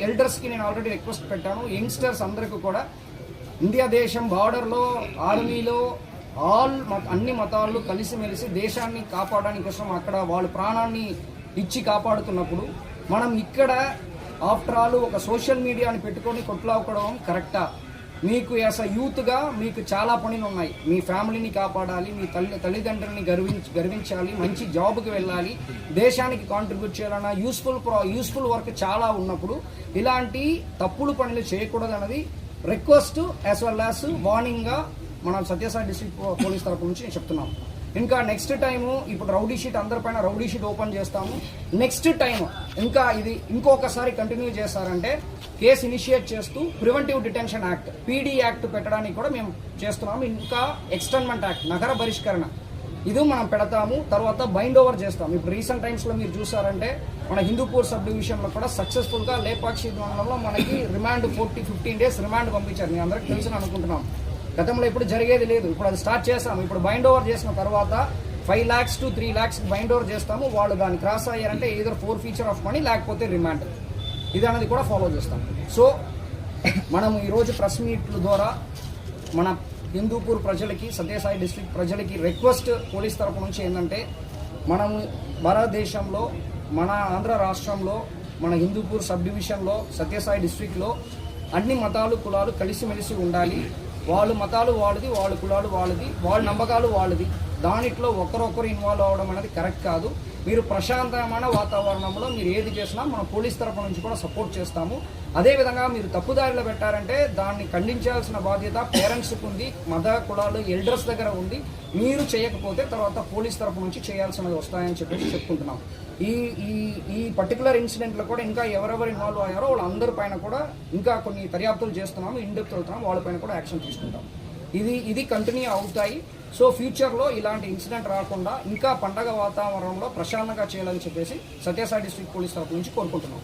ఎల్డర్స్కి నేను already request పెట్టాను. Youngsters అందరికీ కూడా ఇండియా దేశం బార్డర్లో ఆర్మీలో అన్ని మతాలు కలిసిమెలిసి దేశాన్ని కాపాడడానికి కోసం అక్కడ వాళ్ళు ప్రాణాన్ని ఇచ్చి కాపాడుతున్నప్పుడు మనం ఇక్కడ ఆఫ్టర్ ఆల్ ఒక సోషల్ మీడియాని పెట్టుకొని కొట్లాడుకోవడం కరెక్టా? మీకు యాజ్ అ యూత్గా మీకు చాలా పనులు ఉన్నాయి. మీ ఫ్యామిలీని కాపాడాలి, మీ తల్లిదండ్రులని గర్వించాలి, మంచి జాబ్కి వెళ్ళాలి, దేశానికి కాంట్రిబ్యూట్ చేయాలన్న యూస్ఫుల్ వర్క్ చాలా ఉన్నప్పుడు ఇలాంటి తప్పుడు పనులు చేయకూడదు అన్నది రిక్వెస్ట్ యాజ్ వెల్ యాజ్ వార్నింగ్గా మనం సత్యసాయి డిస్ట్రిక్ట్ పోలీస్ తరపు నుంచి నేను చెప్తున్నాం. ఇంకా నెక్స్ట్ టైము ఇప్పుడు రౌడీ షీట్ అందరిపైన రౌడీ షీట్ ఓపెన్ చేస్తాము. నెక్స్ట్ టైం ఇంకా ఇది ఇంకొకసారి కంటిన్యూ చేస్తారంటే కేసు ఇనిషియేట్ చేస్తూ preventive detention act PD act పెట్టడానికి కూడా మేము చేస్తున్నాము. ఇంకా ఎక్స్టర్న్మెంట్ యాక్ట్ నగర బహిష్కరణ ఇది మనం పెడతాము. తర్వాత బైండ్ ఓవర్ చేస్తాం. ఇప్పుడు రీసెంట్ టైమ్స్లో మీరు చూసారంటే మన హిందూపూర్ సబ్ డివిజన్లో కూడా సక్సెస్ఫుల్గా లేపాక్షి మండలంలో మనకి రిమాండ్ 15 days రిమాండ్ పంపించారు. మీ అందరికీ తెలుసు అనుకుంటున్నాం. గతంలో ఇప్పుడు జరిగేది లేదు. ఇప్పుడు అది స్టార్ట్ చేస్తాము. ఇప్పుడు బైండ్ ఓవర్ చేసిన తర్వాత 5 lakhs to 3 lakhs bind over చేస్తాము. వాళ్ళు దాన్ని క్రాస్ అయ్యారంటే ఏదో ఫోర్ఫీచర్ ఆఫ్ మనీ లేకపోతే రిమాండ్ ఇది అనేది కూడా ఫాలో చేస్తాం. సో మనం ఈరోజు ప్రెస్ మీట్ల ద్వారా మన హిందూపూర్ ప్రజలకి సత్యసాయి డిస్ట్రిక్ట్ ప్రజలకి రిక్వెస్ట్ పోలీస్ తరపు నుంచి ఏంటంటే మనము భారతదేశంలో మన ఆంధ్ర రాష్ట్రంలో మన హిందూపూర్ సబ్ డివిజన్లో సత్యసాయి డిస్ట్రిక్ట్లో అన్ని మతాలు కులాలు కలిసిమెలిసి ఉండాలి. వాళ్ళు మతాలు వాళ్ళది, వాళ్ళ కులాలు వాళ్ళది, వాళ్ళ నమ్మకాలు వాళ్ళది. దానిట్లో ఒకరొకరు ఇన్వాల్వ్ అవ్వడం అనేది కరెక్ట్ కాదు. మీరు ప్రశాంతమైన వాతావరణంలో మీరు ఏది చేసినా మన పోలీస్ తరఫు నుంచి కూడా సపోర్ట్ చేస్తాము. అదేవిధంగా మీరు తప్పుదారిలో పెట్టారంటే దాన్ని ఖండించాల్సిన బాధ్యత పేరెంట్స్కి ఉంది, మత కులాలు ఎల్డర్స్ దగ్గర ఉంది. మీరు చేయకపోతే తర్వాత పోలీస్ తరఫు నుంచి చేయాల్సినవి వస్తాయని చెప్పేసి చెప్పుకుంటున్నాం. ఈ పర్టికులర్ ఇన్సిడెంట్లో కూడా ఇంకా ఎవరెవరు ఇన్వాల్వ్ అయ్యారో వాళ్ళందరి పైన కూడా ఇంకా కొన్ని దర్యాప్తులు చేస్తున్నాము, ఇన్డెప్త్ వెళ్తున్నాం, వాళ్ళపైన కూడా యాక్షన్ తీసుకుంటాం. ఇది కంటిన్యూ అవుతాయి. సో ఫ్యూచర్లో ఇలాంటి ఇన్సిడెంట్ రాకుండా ఇంకా పండగ వాతావరణంలో ప్రశాంతంగా చేయాలని చెప్పేసి సత్యసాయి డిస్ట్రిక్ట్ పోలీస్ తరఫు నుంచి కోరుకుంటున్నాం.